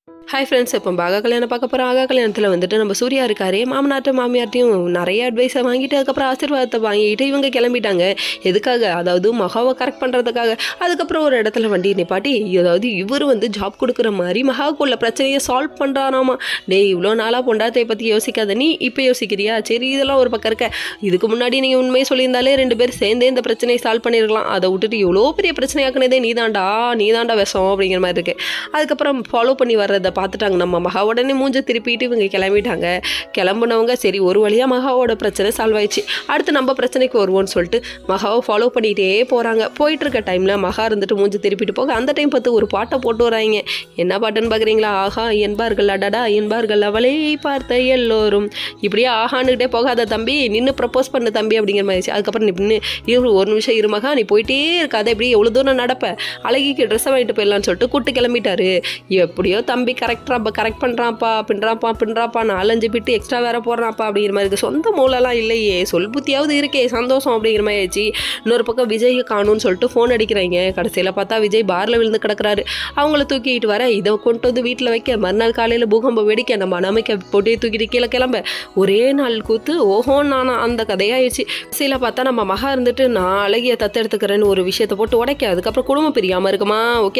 Hi friends, இப்போ ஆகா கல்யாணம் பார்க்க போகிறோம். ஆகா கல்யாணத்தில் வந்துட்டு நம்ம சூர்யா இருக்காரு. மாமனார்ட்டும் மாமியார்ட்டையும் நிறைய அட்வைஸை வாங்கிட்டு அதுக்கப்புறம் ஆசீர்வாதத்தை வாங்கிட்டு இவங்க கிளம்பிட்டாங்க. எதுக்காக? அதாவது மகாவை கரெக்ட் பண்ணுறதுக்காக. அதுக்கப்புறம் ஒரு இடத்துல வண்டியை நிப்பாட்டி, அதாவது இவர் வந்து ஜாப் கொடுக்குற மாதிரி மகாவுக்குள்ள பிரச்சனையை சால்வ் பண்ணுறாராமா. டேய், இவ்வளோ நாளாக பொண்டாத்தையை பற்றி யோசிக்காத, நீ இப்போ யோசிக்கிறியா? சரி, இதெல்லாம் ஒரு பக்கம் இருக்க. இதுக்கு முன்னாடி நீங்கள் உண்மையை சொல்லியிருந்தாலே 2 பேர் சேர்ந்தே இந்த பிரச்சனையை சால்வ் பண்ணியிருக்கலாம். அதை விட்டுட்டு இவ்வளோ பெரிய பிரச்சனையாக்குனதே நீதாண்டா விஷம் அப்படிங்கிற மாதிரி இருக்குது. அதுக்கப்புறம் ஃபாலோ பண்ணி வர்றதை பார்த்துட்டாங்க நம்ம மகா. உடனே மூஞ்ச திருப்பிட்டு இவங்க கிளம்பிட்டாங்க. கிளம்புனவங்க சரி, ஒரு வழியாக மகாவோட பிரச்சனை சால்வ் ஆயிடுச்சு. அடுத்து நம்ம பிரச்சனைக்கு வருவோம்னு சொல்லிட்டு மகாவை ஃபாலோ பண்ணிகிட்டே போகிறாங்க. போயிட்டு இருக்க டைமில் மகா இருந்துட்டு மூஞ்ச திருப்பிட்டு போக அந்த டைம் பார்த்து ஒரு பாட்டை போட்டு வராங்க. என்ன பாட்டுன்னு பார்க்குறீங்களா? ஆஹா என்பார்கள் அடடா என்பார்கள் அவளை பார்த்த எல்லோரும். இப்படியே ஆஹான்னுக்கிட்டே போகாத தம்பி, நின்று ப்ரப்போஸ் பண்ண தம்பி அப்படிங்கிற மாதிரி. அதுக்கப்புறம் நின்று ஒரு நிமிஷம் இரு மகா, நீ போயிட்டே இருக்காத, இப்படி எவ்வளோ தூரம் நடப்ப, அழகிக்கு ட்ரெஸ்ஸை வாங்கிட்டு போயிடலான்னு சொல்லிட்டு கூட்டு கிளம்பிட்டாரு. எப்படியோ தம்பி கரெக்ட் பண்ணுறான்ப்பா, பின்றாப்பா 4-5 பிட்டு எக்ஸ்ட்ரா வேற போடுறான்ப்பா அப்படிங்கிற மாதிரி இருக்குது. சொந்த மூலலாம் இல்லையே, சொல் புத்தியாவது இருக்கே, சந்தோஷம் அப்படிங்கிற மாதிரி ஆயிடுச்சு. இன்னொரு பக்கம் விஜய் காணும்னு சொல்லிட்டு ஃபோன் அடிக்கிறாங்க. கடைசியில் பார்த்தா விஜய் பாரில் விழுந்து கிடக்குறாரு. அவங்கள தூக்கிட்டு வர இதை கொண்டு வந்து வீட்டில் வைக்க, மறுநாள் காலையில் பூகம்பம் வெடிக்க, நம்ம அனாமிக்க போட்டு தூக்கிட்டு கீழே கிளம்ப, ஒரே நாள் கூத்து ஓஹோன்னு நானா அந்த கதையாயிடுச்சு. கடைசியில் பார்த்தா நம்ம மகா இருந்துட்டு நான் அழகிய தத்தெடுத்துக்கிறேன்னு ஒரு விஷயத்தை போட்டு உடைக்க, அதுக்கப்புறம் குடும்பம் பிரியாமல் இருக்குமா. ஓகே.